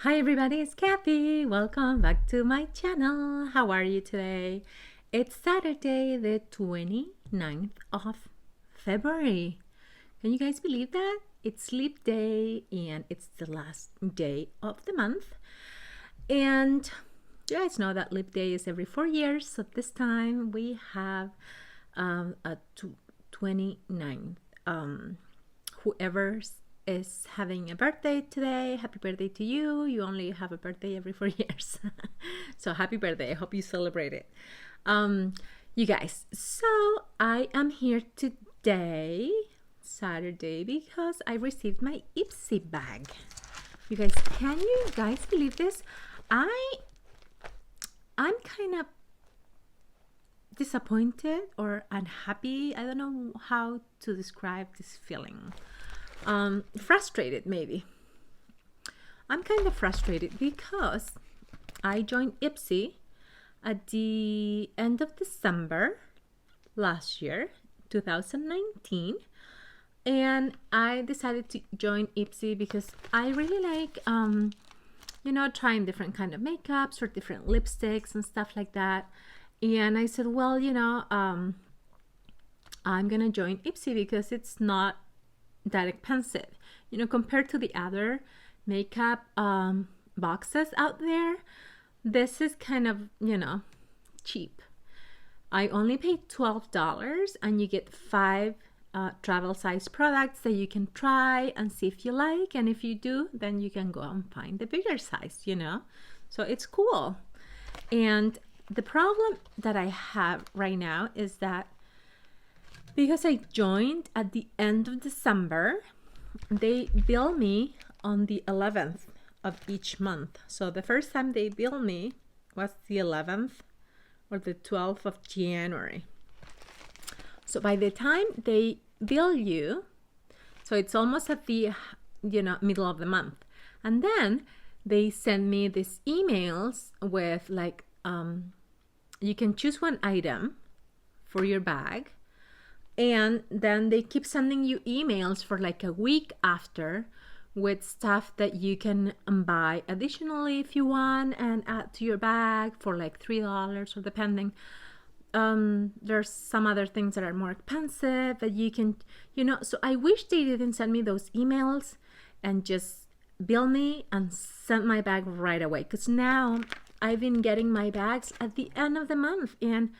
Hi everybody, it's Kathy. Welcome back to my channel. How are you today? It's Saturday, the 29th of February. Can you guys believe that? It's sleep day and it's the last day of the month. And you guys know that leap day is every 4 years. So this time we have a 29th. Whoever is having a birthday today, happy birthday to you. You only have a birthday every 4 years. So happy birthday. I hope you celebrate it. You guys, so I am here today, Saturday, because I received my Ipsy bag. You guys, can you guys believe this? I'm kind of disappointed or unhappy. I don't know how to describe this feeling. Frustrated, maybe. I'm kind of frustrated because I joined Ipsy at the end of December last year, 2019, and I decided to join Ipsy because I really like trying different kind of makeups or different lipsticks and stuff like that. And I said, well, I'm gonna join Ipsy because it's not that expensive, compared to the other makeup boxes out there. This is kind of cheap. I only paid $12 and you get 5 travel size products that you can try and see if you like, and if you do, then you can go and find the bigger size, so it's cool. And the problem that I have right now is that because I joined at the end of December, they bill me on the 11th of each month. So the first time they bill me was the 11th or the 12th of January. So by the time they bill you, so it's almost at the middle of the month. And then they send me these emails with like you can choose one item for your bag. And then they keep sending you emails for like a week after with stuff that you can buy additionally if you want and add to your bag for like $3 or depending. There's some other things that are more expensive that you can, so I wish they didn't send me those emails and just bill me and send my bag right away. Because now I've been getting my bags at the end of the month and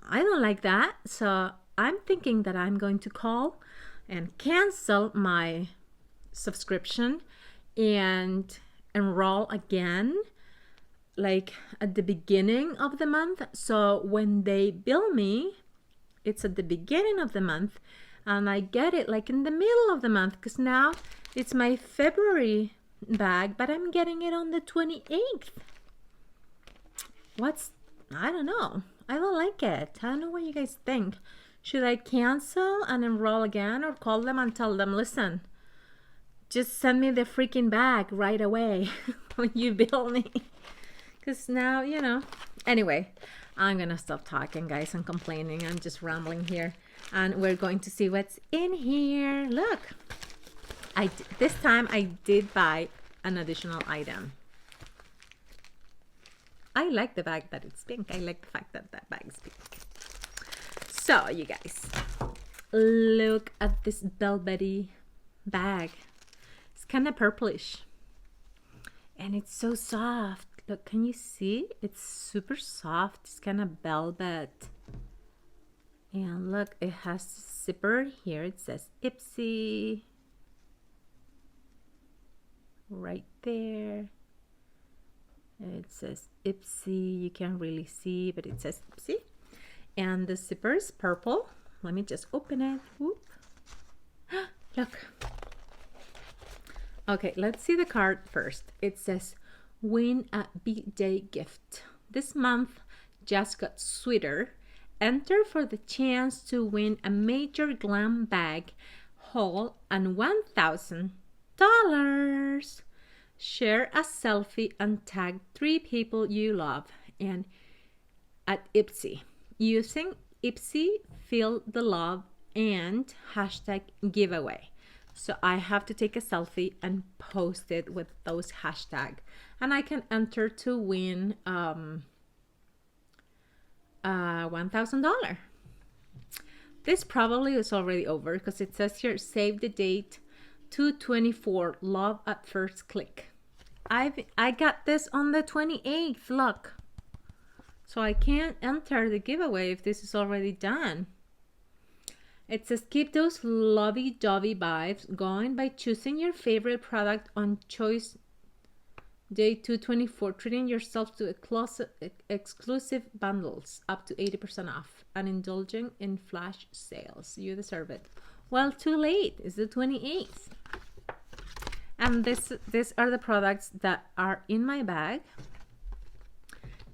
I don't like that. So I'm thinking that I'm going to call and cancel my subscription and enroll again, like at the beginning of the month. So when they bill me, it's at the beginning of the month and I get it like in the middle of the month, because now it's my February bag, but I'm getting it on the 28th. I don't know. I don't like it. I don't know what you guys think. Should I cancel and enroll again, or call them and tell them, listen, just send me the freaking bag right away when you bill me? Because now, Anyway, I'm going to stop talking, guys, and complaining. I'm just rambling here. And we're going to see what's in here. Look, this time I did buy an additional item. I like the bag that it's pink. I like the fact that that bag is pink. So, you guys, look at this velvety bag. It's kind of purplish. And it's so soft. Look, can you see? It's super soft. It's kind of velvet. And look, it has a zipper here. It says Ipsy. Right there. It says Ipsy. You can't really see, but it says Ipsy. And the zipper is purple. Let me just open it. Whoop. Look. Okay, let's see the card first. It says, win a big day gift. This month just got sweeter. Enter for the chance to win a major glam bag haul and $1,000. Share a selfie and tag 3 people you love and at Ipsy. Using Ipsy Feel the Love and hashtag giveaway. So I have to take a selfie and post it with those hashtags. And I can enter to win $1,000. This probably is already over because it says here, save the date 2/24, love at first click. I got this on the 28th, look. So I can't enter the giveaway if this is already done. It says keep those lovey-dovey vibes going by choosing your favorite product on choice day 2/24, treating yourself to exclusive bundles up to 80% off and indulging in flash sales. You deserve it. Well, too late. It's the 28th. And these are the products that are in my bag.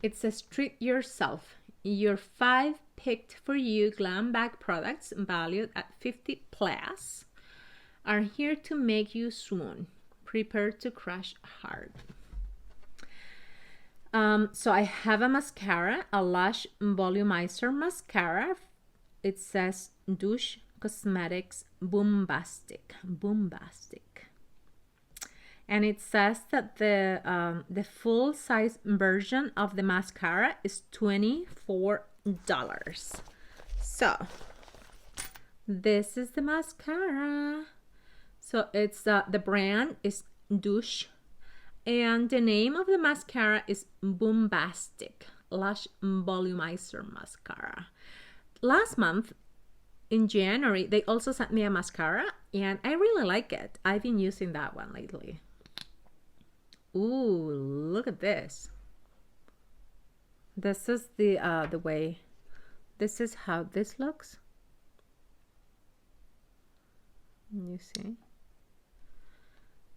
It says treat yourself. Your 5 picked for you glam bag products valued at 50 plus are here to make you swoon. Prepare to crush hard. So I have a mascara, a Lash Volumizer mascara. It says Douche Cosmetics Bombastic. And it says that the full size version of the mascara is $24. So this is the mascara. So it's the brand is Douche, and the name of the mascara is Bombastic Lash Volumizer Mascara. Last month in January, they also sent me a mascara, and I really like it. I've been using that one lately. Ooh, look at this. This is the way. This is how this looks. You see?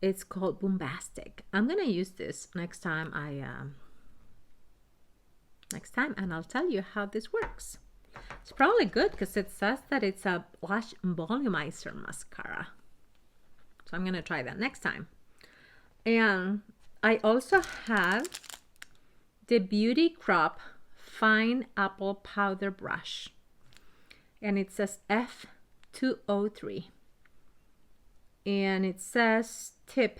It's called Bombastic. I'm gonna use this next time and I'll tell you how this works. It's probably good because it says that it's a Lash Volumizer mascara. So I'm gonna try that next time. And I also have the Beauty Crop Fine Apple Powder Brush. And it says F203. And it says tip,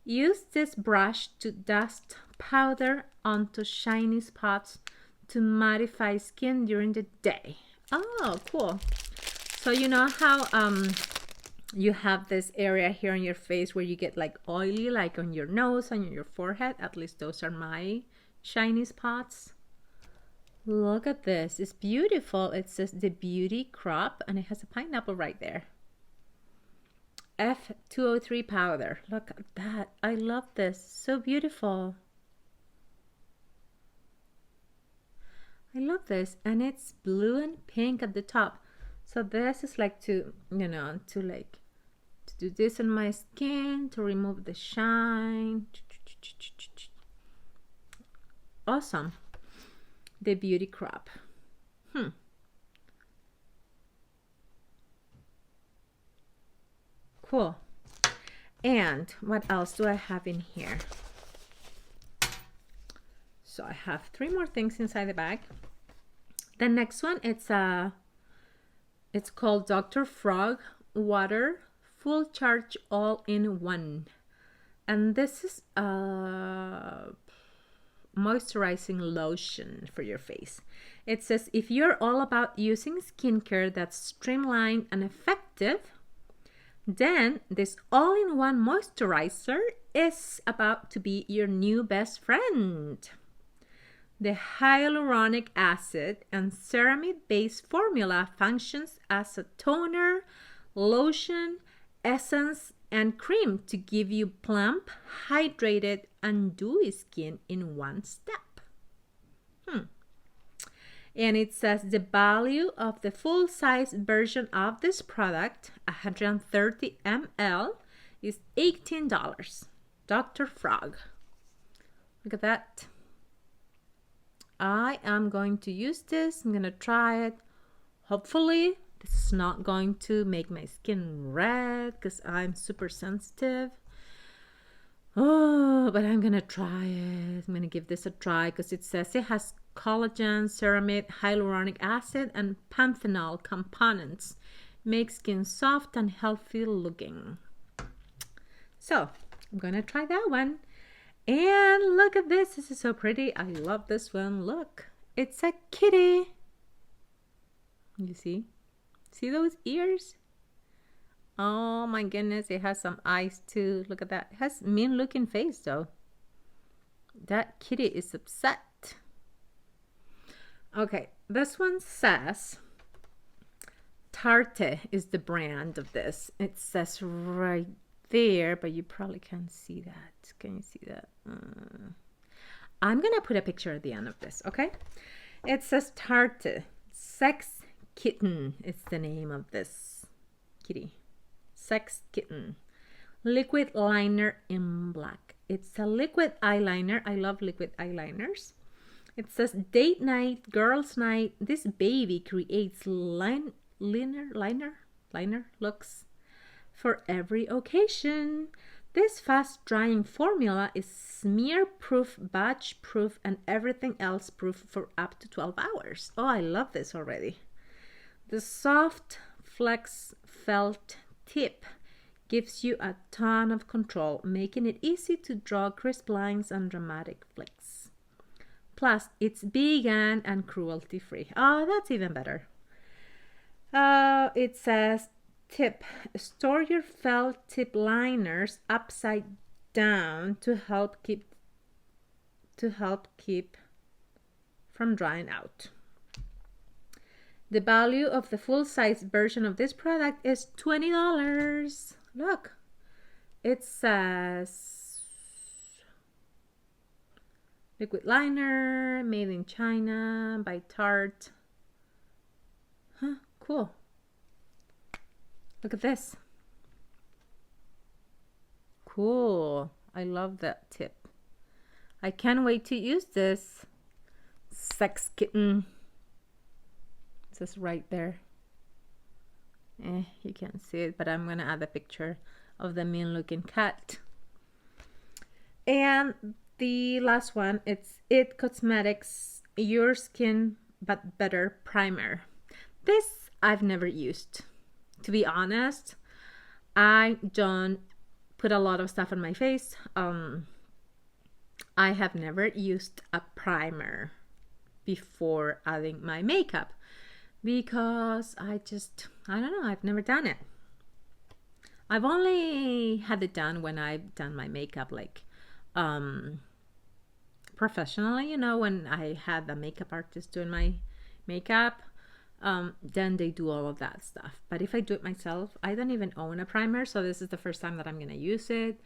use this brush to dust powder onto shiny spots to mattify skin during the day. Oh, cool. So you know how you have this area here on your face where you get like oily, like on your nose and on your forehead? At least those are my shiny spots. Look at this. It's beautiful. It says the Beauty Crop and it has a pineapple right there. F203 powder. Look at that. I love this. So beautiful. I love this. And it's blue and pink at the top. So this is like to, you know, to do this on my skin to remove the shine. Awesome. The Beauty Crop. Cool. And what else do I have in here? So I have 3 more things inside the bag. The next one, it's called Dr. Frog Water Full Charge All-in-One. And this is a moisturizing lotion for your face. It says if you're all about using skincare that's streamlined and effective, then this all-in-one moisturizer is about to be your new best friend. The hyaluronic acid and ceramide-based formula functions as a toner, lotion, essence, and cream to give you plump, hydrated, and dewy skin in one step. And it says the value of the full-size version of this product, 130 ml, is $18. Dr. Frog. Look at that. I am going to use this. I'm going to try it. Hopefully, this is not going to make my skin red because I'm super sensitive. Oh, but I'm going to try it. I'm going to give this a try because it says it has collagen, ceramide, hyaluronic acid, and panthenol components Makes skin soft and healthy looking. So I'm gonna try that one. And look at this. This is so pretty. I love this one. Look, it's a kitty. You see? See those ears? Oh my goodness, it has some eyes too. Look at that. It has mean looking face though. That kitty is upset. Okay, this one says Tarte is the brand of this. It says right there, but you probably can't see that. Can you see that? I'm gonna put a picture at the end of this, okay? It says Tarte Sex Kitten is the name of this kitty. Sex Kitten. Liquid liner in black. It's a liquid eyeliner. I love liquid eyeliners. It says date night, girls night. This baby creates liner looks for every occasion. This fast drying formula is smear proof, batch proof, and everything else proof for up to 12 hours. Oh, I love this already. The soft flex felt tip gives you a ton of control, making it easy to draw crisp lines and dramatic flicks. Plus, it's vegan and cruelty-free. Oh, that's even better. It says, tip, store your felt tip liners upside down to help keep from drying out. The value of the full-size version of this product is $20. Look, it says liquid liner, made in China by Tarte. Huh, cool. Look at this. Cool. I love that tip. I can't wait to use this. Sex Kitten. It says right there. You can't see it, but I'm gonna add a picture of the mean looking cat. And the last one, it's It Cosmetics Your Skin But Better Primer. This I've never used. To be honest, I don't put a lot of stuff on my face. I have never used a primer before adding my makeup because I don't know, I've never done it. I've only had it done when I've done my makeup like professionally, you know, when I had the makeup artist doing my makeup. Then they do all of that stuff. But if I do it myself, I don't even own a primer, so this is the first time that I'm gonna use it.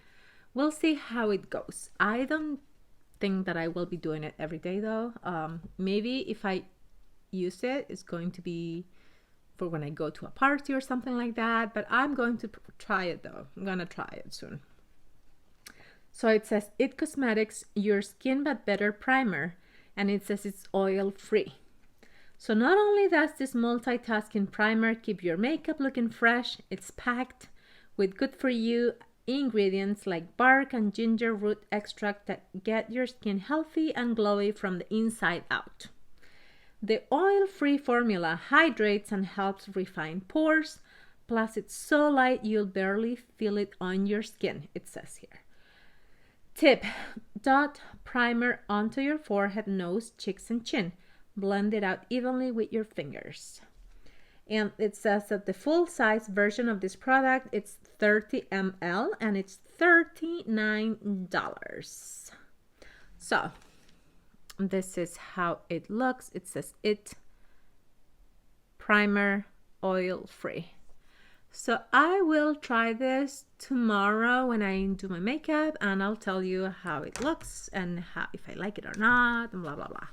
We'll see how it goes. I don't think that I will be doing it every day though. Maybe if I use it, it's going to be for when I go to a party or something like that, but I'm going to try it though. I'm gonna try it soon. So it says It Cosmetics Your Skin But Better Primer, and it says it's oil free. So not only does this multitasking primer keep your makeup looking fresh, it's packed with good for you ingredients like bark and ginger root extract that get your skin healthy and glowy from the inside out. The oil-free formula hydrates and helps refine pores, plus it's so light you'll barely feel it on your skin, it says here. Tip, dot primer onto your forehead, nose, cheeks, and chin. Blend it out evenly with your fingers. And it says that the full-size version of this product, it's 30 ml and it's $39. So this is how it looks. It says It Primer Oil Free. So I will try this tomorrow when I do my makeup, and I'll tell you how it looks and how, if I like it or not, and blah blah blah.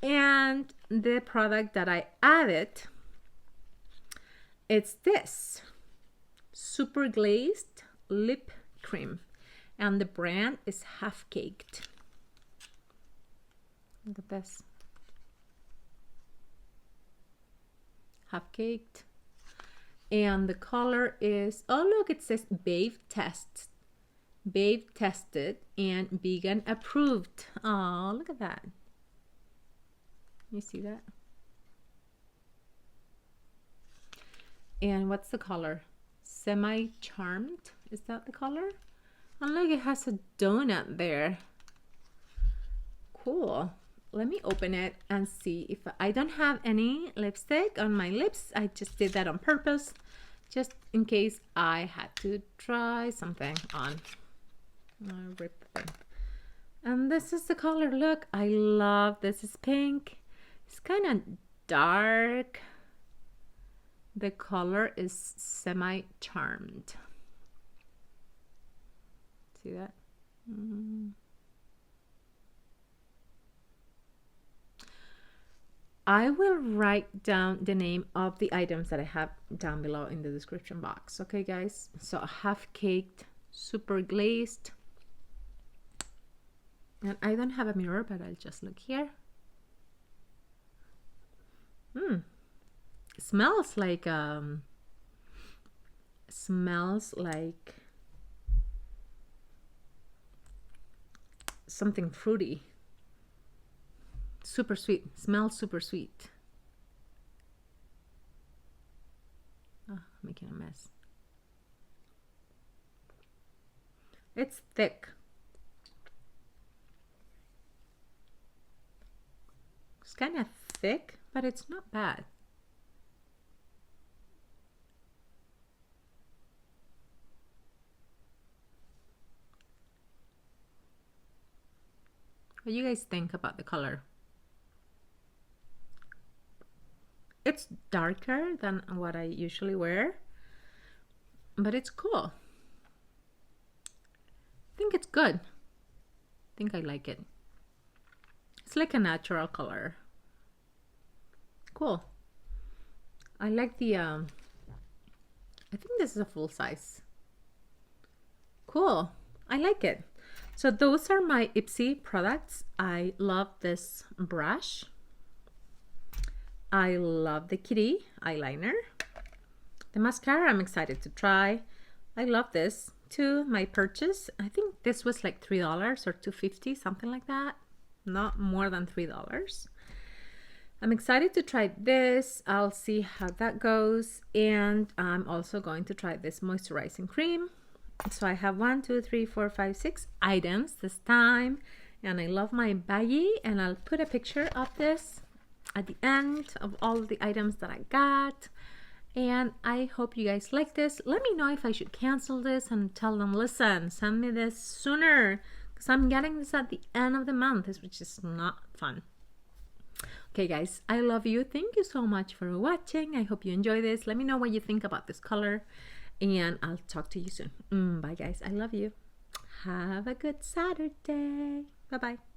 And the product that I added, it's this super glazed lip cream, and the brand is Half Caked. Look at this. Half Caked. And the color is, oh look, it says Babe tested and vegan approved. Oh, look at that. You see that? And what's the color? Semi-charmed, is that the color? And look, it has a donut there. Cool. Let me open it and see if I don't have any lipstick on my lips. I just did that on purpose, just in case I had to try something on. I'll rip the thing. And this is the color. Look, I love this. Is pink. It's kind of dark. The color is semi-charmed. See that? I will write down the name of the items that I have down below in the description box. Okay, guys? So half caked, super glazed. And I don't have a mirror, but I'll just look here. It smells like something fruity. Super sweet. Smells super sweet. Oh, making a mess. It's thick. It's kind of thick, but it's not bad. What do you guys think about the color? It's darker than what I usually wear, but it's cool. I think it's good. I think I like it. It's like a natural color. Cool. I like the, I think this is a full size. Cool. I like it. So those are my Ipsy products. I love this brush. I love the kitty eyeliner. The mascara I'm excited to try. I love this too. My purchase, I think this was like $3 or $2.50, something like that. Not more than $3. I'm excited to try this. I'll see how that goes. And I'm also going to try this moisturizing cream. So I have 1, 2, 3, 4, 5, 6 items this time. And I love my baggie. And I'll put a picture of this at the end of all the items that I got. And I hope you guys like this. Let me know if I should cancel this and tell them, listen, send me this sooner, because I'm getting this at the end of the month, which is not fun. Okay, guys, I love you. Thank you so much for watching. I hope you enjoy this. Let me know what you think about this color, and I'll talk to you soon. Bye, guys. I love you. Have a good Saturday. Bye-bye.